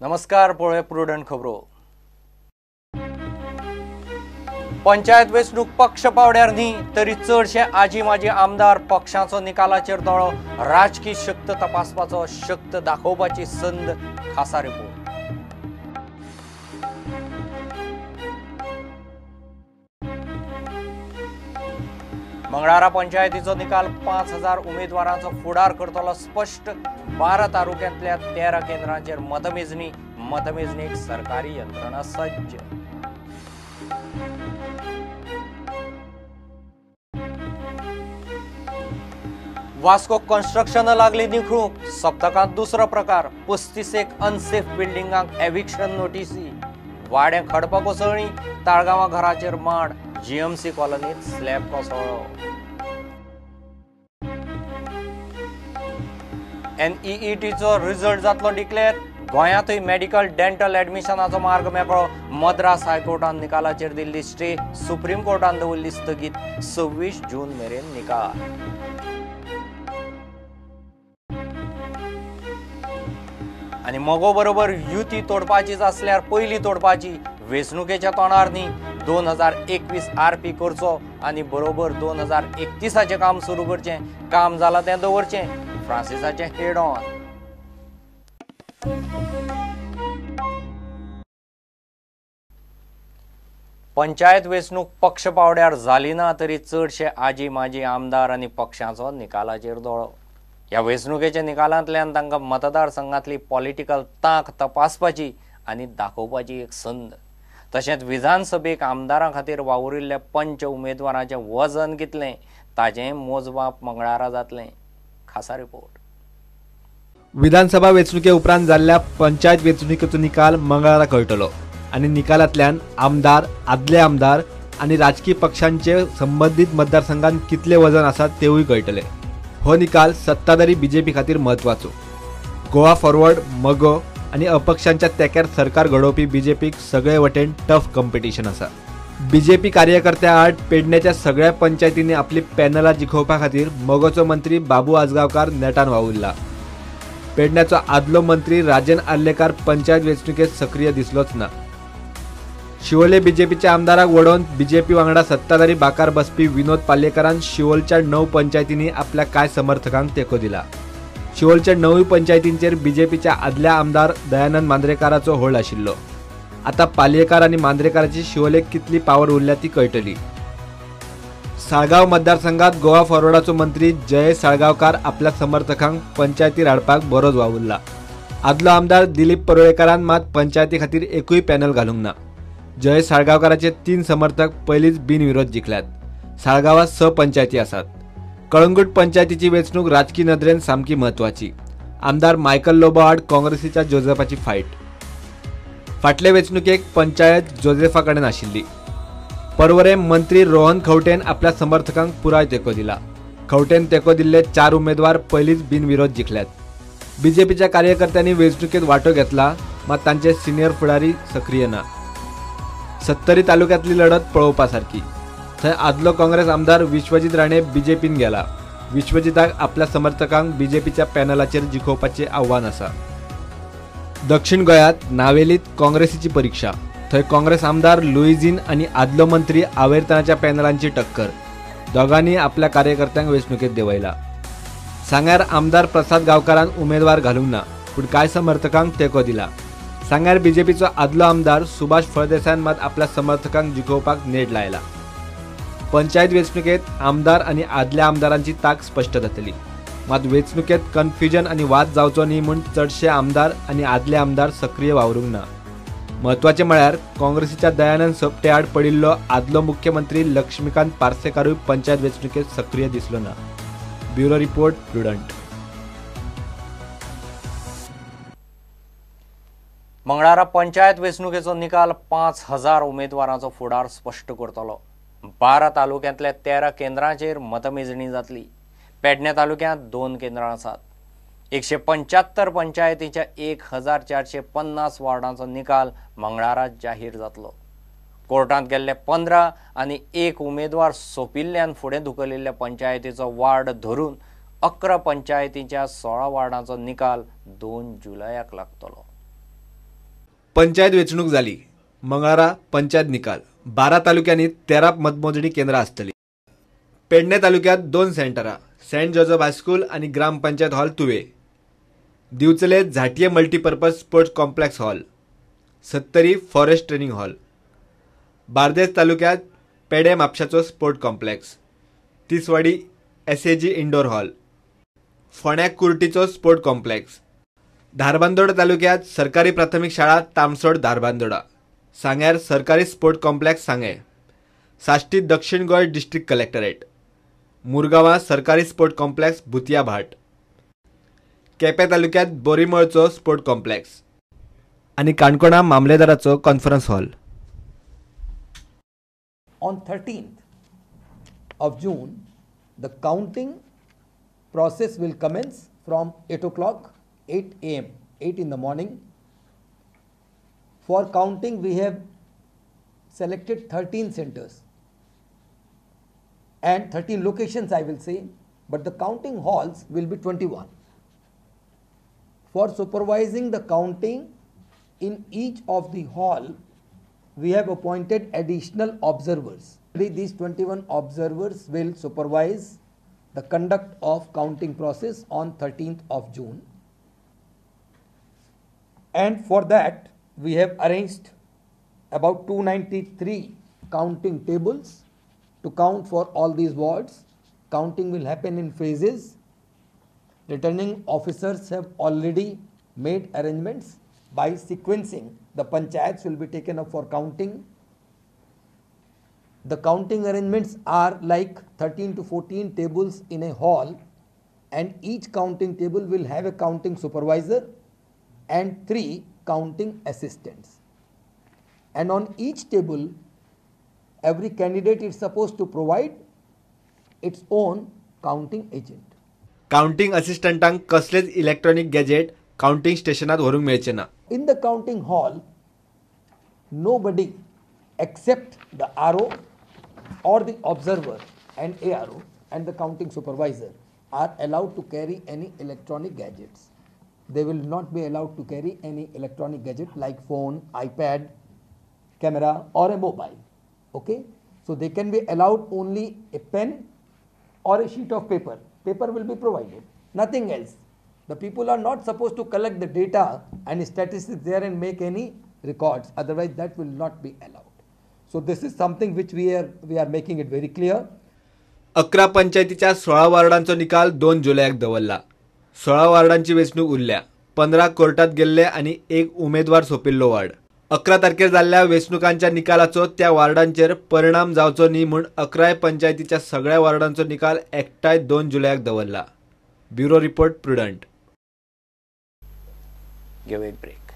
नमस्कार पळय प्रुडंट खबरो। पंचायत वेंचणूक पक्ष पावड्यार न्ही तरी चडशे आजी माजी आमदार पक्षाचो निकालाचेर दोळो राजकीय शक्त तपासपाचो शक्त दाखोवपाची संद खासा रिपोर्ट। मंगळारा पंचायतीचो निकाल 5000 उमेदवारांचो फुडार करतलो स्पष्ट। 12 तालुक्यांतल्या 13 केंद्रांचेर मतमेजणीक सरकारी यंत्रणा सज्ज। वास्को कन्स्ट्रक्शन लागली निखळूंक सप्तकांत दुसरो प्रकार। 35 अनसेफ बिल्डिंगांक एविक्शन नोटीसी। वाडे खडप कोसळ्ळी ताळगांवां घराचेर माड। जीएमसी कॉलनीत स्लॅब कोसळ्ळो। NEETचो रिझल्ट जातलो डिक्लेअर। गोंयांतूय मेडिकल डेंटल एडमिशनाचो मार्ग मेकळो। मद्रास हायकोर्टान निकालाचेर दिल्ली स्टे। सुप्रीम कोर्टान दवरली स्थगीत। 26 जून मेरेन निकाल। आनी मोगो बरोबर युती तोडपाचीच आसल्यार पयली तोडपाची। वेंचणुकेच्या तोंडार न्ही 2021 आरपी करचो आनी बरोबर 2031चे काम सुरू करचें। काम जालां तें दवरचें फ्रांसिसाचें हेड ऑन। पंचायत वेंचणूक पक्ष पावड्यार जाली ना तरी चडशे आजी माजी आमदार आनी पक्षाचो निकालाचेर दोळो। ह्या वेंचणुकेच्या निकालांतल्यान तांकां मतदारसंघांतली पॉलिटिकल तांक तपासपाची आनी दाखोवपाची एक संद। तशेंच विधानसभेक आमदारां खातीर वावुरिल्ल्या पंच उमेदवारांचें वजन कितलें ताचें मोजमाप मंगळारा जातलें। खासा रिपोर्ट। विधानसभा वेंचणुके उपरांत जाल्ल्या पंचायत वेंचणुकेचो निकाल मंगळारा कळटलो आनी निकालांतल्यान आमदार आदले आमदार आनी राजकीय पक्षांचे संबंधीत मतदारसंघांत कितले वजन आसा तेवूय कळटले। हो निकाल सत्ताधारी बीजेपी खातीर म्हत्वाचो। गोवा फॉरवर्ड मगो आनी अपक्षांच्या तेंक्यार सरकार घडोवपी बीजेपीक सगळे वटेन टफ कॉम्पिटिशन आसा। बीजेपी कार्यकर्त्या आड पेडण्याच्या सगळ्या पंचायतींनी आपली पॅनलां जिखोवपा खातीर मगोचो मंत्री बाबू आजगांवकार नेटान वावुरला। पेडण्याचो आदलो मंत्री राजन आर्लेकार पंचायत वेंचणुकेत सक्रिय दिसलोच ना। शिवोले बीजेपीच्या आमदाराक वडोवन बीजेपी वांगडा सत्ताधारी बाकार बसपी विनोद पाल्येकरान शिवोलच्या 9 पंचायतींनी आपल्या कांय समर्थकांक तेंको दिला। शिवोलच्या 9 पंचायतींचेर बीजेपीच्या आदल्या आमदार दयानंद मांद्रेकाराचो होल्ड आशिल्लो। आता पाल्येकार आनी मांद्रेकाराची शिवोलेक कितली पावर उरल्या ती कळटली। साळगांव मतदारसंघात गोवा फॉरवर्डाचो मंत्री जयेश साळगांवकार आपल्या समर्थकांक पंचायतीर हाडपाक बरोच वावुरला। आदलो आमदार दिलीप परोळेकारान मात पंचायती खातीर एकूय पॅनल घालूंक ना। जयेश साळगांवकाराचे 3 समर्थक पयलींच बिनविरोध जिखल्यात। साळगांवांत 6 पंचायती आसात। कळंगूट पंचायतीची वेंचणूक राजकीय नदरेन सामकी म्हत्वाची। आमदार मायकल लोबो आड काँग्रेसीच्या जोसेफाची फायट। फाटले वेंचणुकेक पंचायत जोसेफा कडेन आशिल्ली। परवरे मंत्री रोहन खंवटेन आपल्या समर्थकांक पुराय तेंको दिला। खंवटेन तेंको दिल्ले 4 उमेदवार पयलींच बिनविरोध जिखल्यात। बीजेपीच्या कार्यकर्त्यांनी वेंचणुकेत वांटो घेतला मात तांचे सिनियर फुडारी सक्रिय ना। 70 तालुक्यांतली लढत पळोवपा सारकी। थंय आदलो काँग्रेस आमदार विश्वजीत राणे बीजेपीन गेला। विश्वजिताक आपल्या समर्थकांक बीजेपीच्या पॅनलाचेर जिखोवपाचें आव्हान आसा। दक्षिण गोंयांत नावेलीत काँग्रेसीची परीक्षा। थंय काँग्रेस आमदार लुईझीन आनी आदलो मंत्री आवेरतनाच्या पॅनलांची टक्कर। दोगांनी आपल्या कार्यकर्त्यांक वेंचणुकेत देंवयला। सांग्यार आमदार प्रसाद गांवकारान उमेदवार घालूंक ना पूण कांय समर्थकांक तेंको दिला। सांग्यार बीजेपीचो आदलो आमदार सुभाष फळदेसायान मात आपल्या समर्थकांक जिखोवपाक नेट लायला। पंचायत वेंचणुकेत आमदार आनी आदल्या आमदारांची ताक स्पश्ट जातली। मात वेंचणुकेत कन्फ्युजन आनी वाद जावचो न्ही म्हूण चडशे आमदार आनी आदले आमदार सक्रिय वावरूंक ना। म्हत्वाचें म्हळ्यार काँग्रेसीच्या दयानंद सोपटे आड पडिल्लो आदलो मुख्यमंत्री लक्ष्मीकांत पार्सेकारूय पंचायत वेंचणुकेत सक्रिय दिसलो ना। Bureau report prudent. मंगळारा पंचायत वेंचणुकेचो निकाल 5000 उमेदवारांचो फुडार स्पश्ट करतलो। 12 तालुक्यांतल्या 13 केंद्रांचेर मतमेजणी जातली। पेडणे तालुक्यांत 2 केंद्रां आसात। 175 पंचायतीच्या 1450 वॉर्डांचो निकाल मंगळारा जाहीर जातलो। कोर्टांत गेल्ले 15 आनी 1 उमेदवार सोंपिल्ल्यान फुडें धुकलिल्ल्या पंचायतीचो वार्ड धरून 11 पंचायतीच्या 16 वार्डांचो निकाल 2 जुलयाक लागतलो। पंचायत वेचणूक झाली. मंगळारा पंचायत निकाल. 12 तालुक्यांनी 13 मतमोजणी केंद्रां आसतली. पेडणे तालुक्यात 2 सेंटरां, सेंट जोझफ हायस्कूल आणि ग्रामपंचायत हॉल तुवे. दिवचले Zantye multipurpose sports complex hall. Sattari forest training hall. Bardez तालुक्यात पेडे म्हापशाचो sport complex. Tiswadi SAG indoor hall. फोंड्याक कुर्टीचो स्पोर्ट कॉम्प्लेक्स. धारबांदोडा तालुक्यात सरकारी प्राथमिक शाळा तामसोड धारबांदोडा. सांग्यार सरकारी स्पोर्ट कॉम्प्लेक्स सांगे. साश्टी दक्षिण गोंय डिस्ट्रिक्ट कलेक्टरेट. मुरगांवां सरकारी स्पोर्ट कॉम्प्लेक्स भुतिया भाट. केपें तालुक्यात बोरीमळचो स्पोर्ट कॉम्प्लेक्स आणि काणकोणा मामलेदाराचो conference hall. On 13th of June, the counting process will commence from 8 o'clock, 8 a.m., 8 in the morning. For counting, we have selected 13 centers and 13 locations, I will say, but the counting halls will be 21. For supervising the counting in each of the hall, we have appointed additional observers. These 21 observers will supervise the conduct of counting process on 13th of June. And for that, we have arranged about 293 counting tables to count for all these wards. Counting will happen in phases. Returning officers have already made arrangements by sequencing. The panchayats will be taken up for counting. The counting arrangements are like 13 to 14 tables in a hall, and each counting table will have a counting supervisor and 3 counting assistants. And on each table, every candidate is supposed to provide its own counting agent. Counting असिस्टंटांक कसलेच electronic gadget counting स्टेशनात व्हरूंक मेळचे ना. In the counting hall, nobody except the RO or the observer and ARO and the counting supervisor are allowed to carry any electronic gadgets. They will not be allowed to carry any electronic gadget like phone, iPad, camera or a mobile. Okay? So they can be allowed only a pen or a sheet of paper. Paper will be provided. Nothing else. The people are not supposed to collect the data and statistics there and make any records. Otherwise, that will not be allowed. So this is something which we are making it very clear. 11 पंचायतीच्या 16 वार्डांचो निकाल 2 जुलयाक दवरला. 16 वार्डांची वेचणूक उरल्या. 15 कोर्टात गेल्ले आणि 1 उमेदवार सोपिल्लो वार्ड. 11 तारखेर जाल्ल्या वेचणुकांच्या निकालाचो त्या वार्डांचेर परिणाम जावचो न्ही म्हूण 11 पंचायतीच्या सगळ्या वार्डांचो निकाल एकठांय 2 जुलयाक दवरला. Bureau report prudent. Give it break.